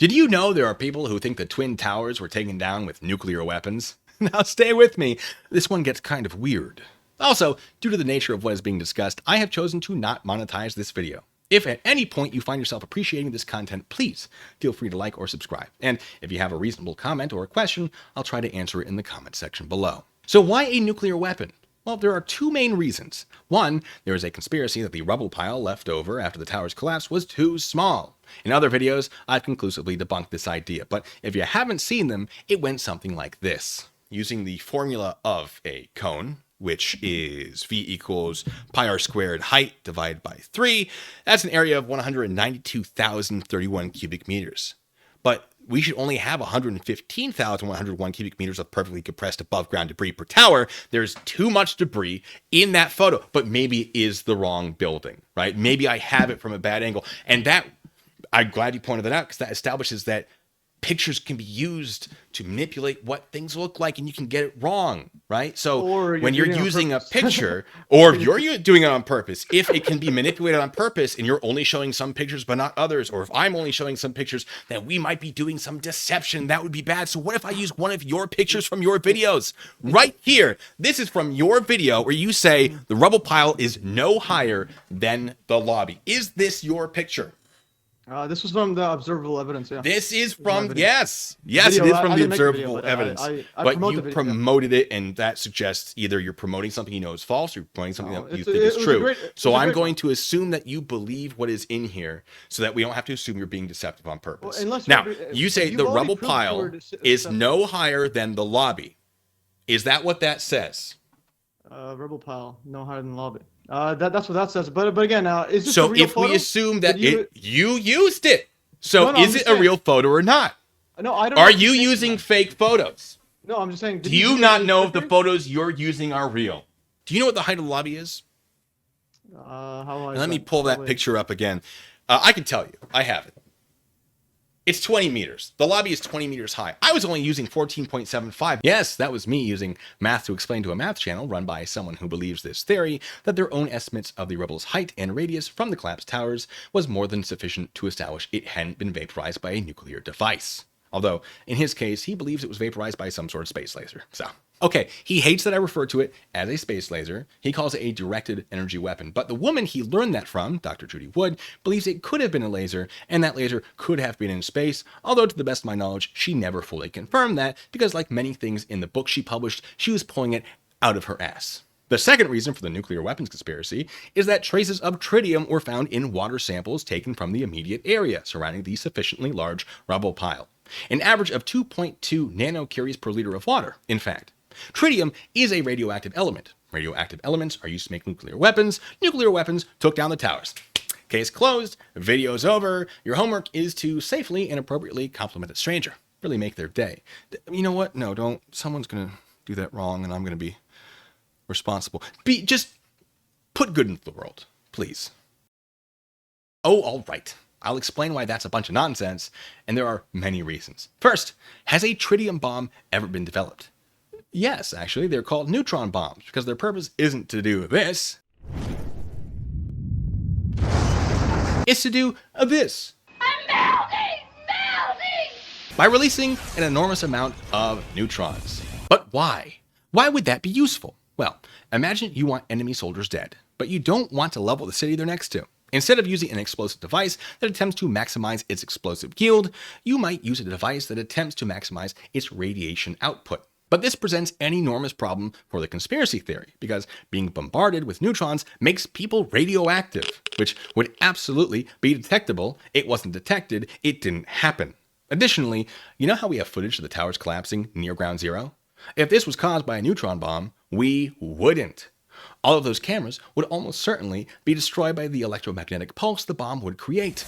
Did you know there are people who think the Twin Towers were taken down with nuclear weapons? Now stay with me. This one gets kind of weird. Also, due to the nature of what is being discussed, I have chosen to not monetize this video. If at any point you find yourself appreciating this content, please feel free to like or subscribe. And if you have a reasonable comment or a question, I'll try to answer it in the comment section below. So why a nuclear weapon? Well, there are two main reasons. One, there is a conspiracy that the rubble pile left over after the tower's collapse was too small. In other videos, I've conclusively debunked this idea, but if you haven't seen them, it went something like this. Using the formula of a cone, which is V equals pi r squared height divided by 3, that's an area of 192,031 cubic meters. But we should only have 115,101 cubic meters of perfectly compressed above ground debris per tower. There's too much debris in that photo, but maybe it is the wrong building, right? Maybe I have it from a bad angle. And that, I'm glad you pointed that out, because that establishes that pictures can be used to manipulate what things look like, and you can get it wrong, right? So when you're using a picture, or you're doing it on purpose, if it can be manipulated on purpose and you're only showing some pictures but not others, or if I'm only showing some pictures, then we might be doing some deception. That would be bad. So what if I use one of your pictures from your videos? Right here, this is from your video where you say the rubble pile is no higher than the lobby. Is this your picture? This was from the observable evidence, yeah. This is from, yes, it is from the observable evidence. But you promoted it, and that suggests either you're promoting something you know is false, or you're promoting something that you think is true. So I'm going to assume that you believe what is in here, so that we don't have to assume you're being deceptive on purpose. Now, you say the rubble pile is no higher than the lobby. Is that what that says? Rubble pile, no higher than the lobby. That's what that says. But again, is this so a real if photo? We assume that you used it, so is it a real photo or not? No, I don't. Are you using fake photos? No, I'm just saying. Do you not know if the photos you're using are real? Do you know what the height of the lobby is? Let me pull that picture up again. I can tell you. I have it. It's 20 meters. The lobby is 20 meters high. I was only using 14.75. Yes, that was me using math to explain to a math channel run by someone who believes this theory that their own estimates of the rubble's height and radius from the collapsed towers was more than sufficient to establish it hadn't been vaporized by a nuclear device. Although, in his case, he believes it was vaporized by some sort of space laser. So, okay, he hates that I refer to it as a space laser. He calls it a directed energy weapon. But the woman he learned that from, Dr. Judy Wood, believes it could have been a laser, and that laser could have been in space, although to the best of my knowledge, she never fully confirmed that, because like many things in the book she published, she was pulling it out of her ass. The second reason for the nuclear weapons conspiracy is that traces of tritium were found in water samples taken from the immediate area surrounding the sufficiently large rubble pile. An average of 2.2 nanocuries per liter of water, in fact. Tritium is a radioactive element. Radioactive elements are used to make nuclear weapons. Nuclear weapons took down the towers. Case closed. Video's over. Your homework is to safely and appropriately compliment a stranger. Really make their day. You know what? No, don't. Someone's going to do that wrong, and I'm going to be responsible. Just put good into the world, please. Oh, all right. I'll explain why that's a bunch of nonsense, and there are many reasons. First, has a tritium bomb ever been developed? Yes, actually, they're called neutron bombs, because their purpose isn't to do this. It's to do this. I'm melting! By releasing an enormous amount of neutrons. But why? Why would that be useful? Well, imagine you want enemy soldiers dead, but you don't want to level the city they're next to. Instead of using an explosive device that attempts to maximize its explosive yield, you might use a device that attempts to maximize its radiation output. But this presents an enormous problem for the conspiracy theory, because being bombarded with neutrons makes people radioactive, which would absolutely be detectable. It wasn't detected, it didn't happen. Additionally, you know how we have footage of the towers collapsing near ground zero? If this was caused by a neutron bomb, we wouldn't. All of those cameras would almost certainly be destroyed by the electromagnetic pulse the bomb would create.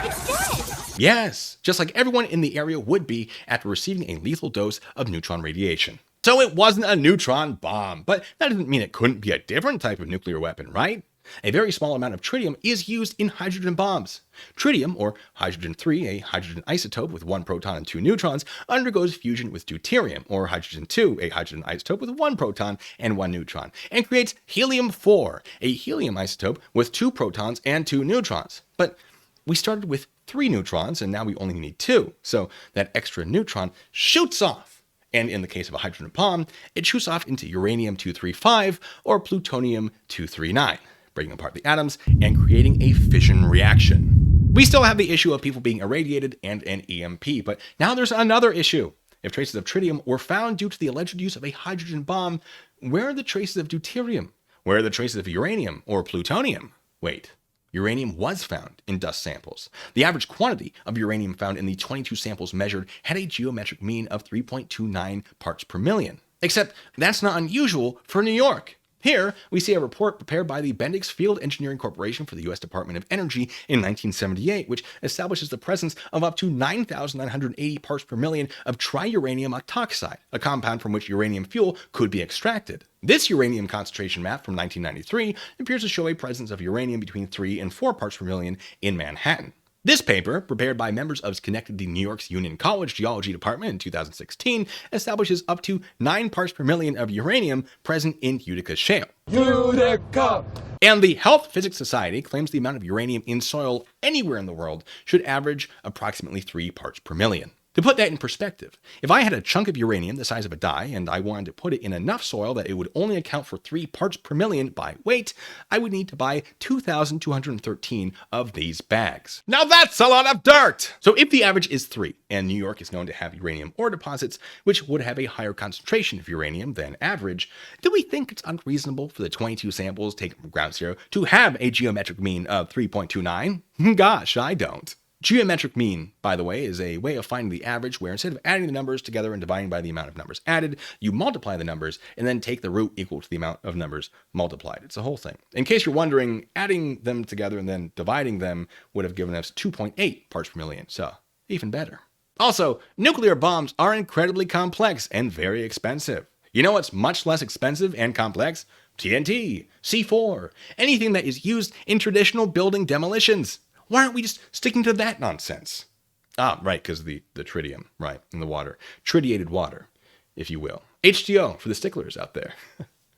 It's dead! Yes, just like everyone in the area would be after receiving a lethal dose of neutron radiation. So it wasn't a neutron bomb, but that doesn't mean it couldn't be a different type of nuclear weapon, right? A very small amount of tritium is used in hydrogen bombs. Tritium, or hydrogen-3, a hydrogen isotope with 1 proton and 2 neutrons, undergoes fusion with deuterium, or hydrogen-2, a hydrogen isotope with 1 proton and 1 neutron, and creates helium-4, a helium isotope with 2 protons and 2 neutrons. But we started with 3 neutrons, and now we only need 2, so that extra neutron shoots off. And in the case of a hydrogen bomb, it shoots off into uranium-235 or plutonium-239, breaking apart the atoms and creating a fission reaction. We still have the issue of people being irradiated and an EMP, but now there's another issue. If traces of tritium were found due to the alleged use of a hydrogen bomb, where are the traces of deuterium? Where are the traces of uranium or plutonium? Wait. Uranium was found in dust samples. The average quantity of uranium found in the 22 samples measured had a geometric mean of 3.29 parts per million. Except that's not unusual for New York. Here, we see a report prepared by the Bendix Field Engineering Corporation for the U.S. Department of Energy in 1978, which establishes the presence of up to 9,980 parts per million of triuranium octoxide, a compound from which uranium fuel could be extracted. This uranium concentration map from 1993 appears to show a presence of uranium between 3 and 4 parts per million in Manhattan. This paper, prepared by members of Schenectady, New York's Union College Geology Department in 2016, establishes up to 9 parts per million of uranium present in Utica shale. Utica! And the Health Physics Society claims the amount of uranium in soil anywhere in the world should average approximately 3 parts per million. To put that in perspective, if I had a chunk of uranium the size of a die and I wanted to put it in enough soil that it would only account for 3 parts per million by weight, I would need to buy 2,213 of these bags. Now that's a lot of dirt! So if the average is 3, and New York is known to have uranium ore deposits, which would have a higher concentration of uranium than average, do we think it's unreasonable for the 22 samples taken from ground zero to have a geometric mean of 3.29? Gosh, I don't. Geometric mean, by the way, is a way of finding the average where instead of adding the numbers together and dividing by the amount of numbers added, you multiply the numbers and then take the root equal to the amount of numbers multiplied. It's the whole thing. In case you're wondering, adding them together and then dividing them would have given us 2.8 parts per million, so even better. Also, nuclear bombs are incredibly complex and very expensive. You know what's much less expensive and complex? TNT, C4, anything that is used in traditional building demolitions. Why aren't we just sticking to that nonsense? Ah, right, because the tritium, right, in the water. Tritiated water, if you will. H2O for the sticklers out there.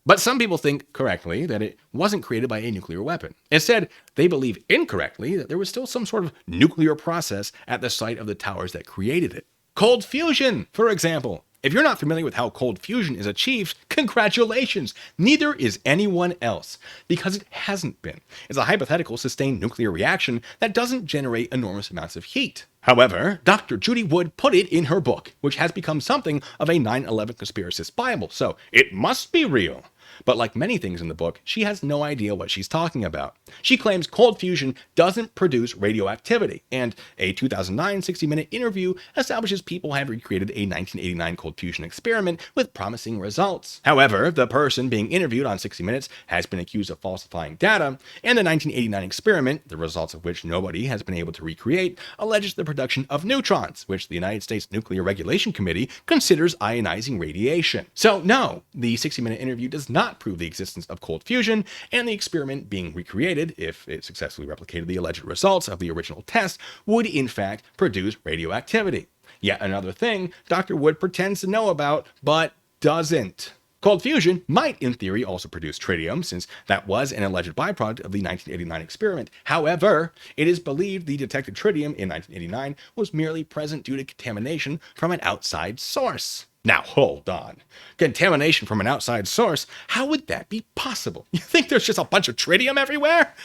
But some people think correctly that it wasn't created by a nuclear weapon. Instead, they believe incorrectly that there was still some sort of nuclear process at the site of the towers that created it. Cold fusion, for example. If you're not familiar with how cold fusion is achieved, congratulations! Neither is anyone else, because it hasn't been. It's a hypothetical sustained nuclear reaction that doesn't generate enormous amounts of heat. However, Dr. Judy Wood put it in her book, which has become something of a 9/11 conspiracist Bible, so it must be real. But like many things in the book, she has no idea what she's talking about. She claims cold fusion doesn't produce radioactivity, and a 2009 60-minute interview establishes people have recreated a 1989 cold fusion experiment with promising results. However, the person being interviewed on 60 Minutes has been accused of falsifying data, and the 1989 experiment, the results of which nobody has been able to recreate, alleges the production of neutrons, which the United States Nuclear Regulation Committee considers ionizing radiation. So no, the 60-minute interview does not prove the existence of cold fusion, and the experiment being recreated, if it successfully replicated the alleged results of the original test, would in fact produce radioactivity. Yet another thing Dr. Wood pretends to know about, but doesn't. Cold fusion might, in theory, also produce tritium, since that was an alleged byproduct of the 1989 experiment. However, it is believed the detected tritium in 1989 was merely present due to contamination from an outside source. Now, hold on. Contamination from an outside source? How would that be possible? You think there's just a bunch of tritium everywhere?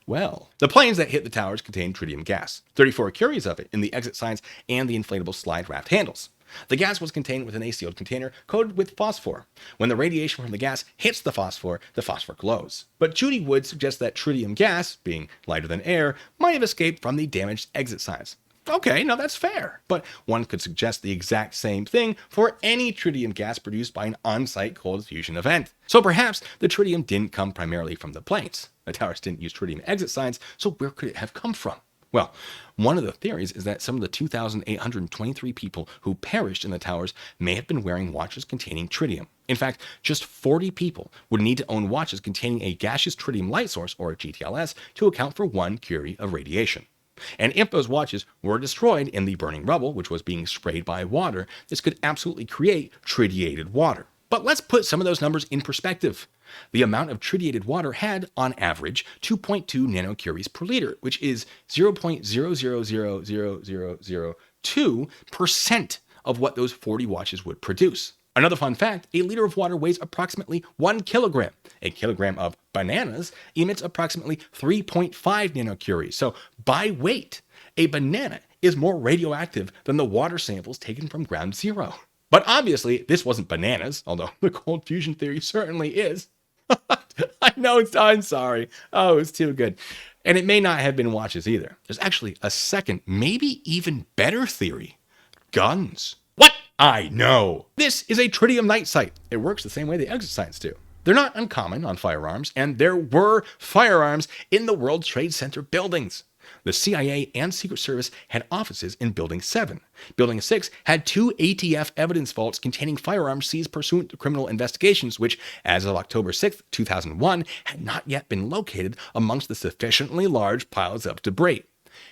Well, the planes that hit the towers contained tritium gas, 34 curies of it in the exit signs and the inflatable slide raft handles. The gas was contained within a sealed container coated with phosphor. When the radiation from the gas hits the phosphor glows. But Judy Wood suggests that tritium gas, being lighter than air, might have escaped from the damaged exit signs. Okay, now that's fair. But one could suggest the exact same thing for any tritium gas produced by an on-site cold fusion event. So perhaps the tritium didn't come primarily from the planes. The towers didn't use tritium exit signs, so where could it have come from? Well, one of the theories is that some of the 2,823 people who perished in the towers may have been wearing watches containing tritium. In fact, just 40 people would need to own watches containing a gaseous tritium light source, or GTLS, to account for 1 curie of radiation. And if those watches were destroyed in the burning rubble, which was being sprayed by water, this could absolutely create tritiated water. But let's put some of those numbers in perspective. The amount of tritiated water had, on average, 2.2 nanocuries per liter, which is 0.000002% of what those 40 watches would produce. Another fun fact, a liter of water weighs approximately 1 kilogram. A kilogram of bananas emits approximately 3.5 nanocuries. So by weight, a banana is more radioactive than the water samples taken from ground zero. But obviously, this wasn't bananas, although the cold fusion theory certainly is. I know, I'm sorry. Oh, it's too good. And it may not have been watches either. There's actually a second, maybe even better theory. Guns. What? I know. This is a tritium night sight. It works the same way the exit signs do. They're not uncommon on firearms, and there were firearms in the World Trade Center buildings. The CIA and Secret Service had offices in Building 7. Building 6 had 2 ATF evidence vaults containing firearms seized pursuant to criminal investigations, which, as of October 6, 2001, had not yet been located amongst the sufficiently large piles of debris.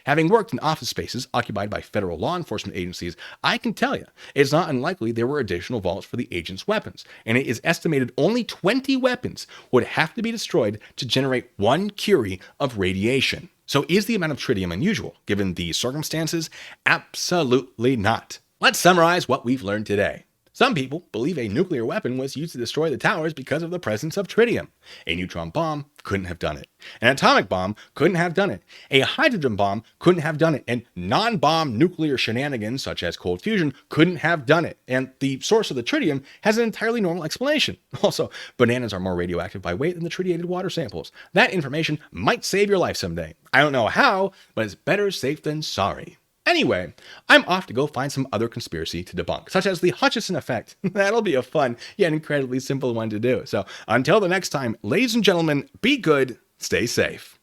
Having worked in office spaces occupied by federal law enforcement agencies, I can tell you it's not unlikely there were additional vaults for the agents' weapons, and it is estimated only 20 weapons would have to be destroyed to generate 1 curie of radiation. So is the amount of tritium unusual, given the circumstances? Absolutely not. Let's summarize what we've learned today. Some people believe a nuclear weapon was used to destroy the towers because of the presence of tritium. A neutron bomb couldn't have done it. An atomic bomb couldn't have done it. A hydrogen bomb couldn't have done it. And non-bomb nuclear shenanigans, such as cold fusion, couldn't have done it. And the source of the tritium has an entirely normal explanation. Also, bananas are more radioactive by weight than the tritiated water samples. That information might save your life someday. I don't know how, but it's better safe than sorry. Anyway, I'm off to go find some other conspiracy to debunk, such as the Hutchison effect. That'll be a fun, yet incredibly simple one to do. So until the next time, ladies and gentlemen, be good, stay safe.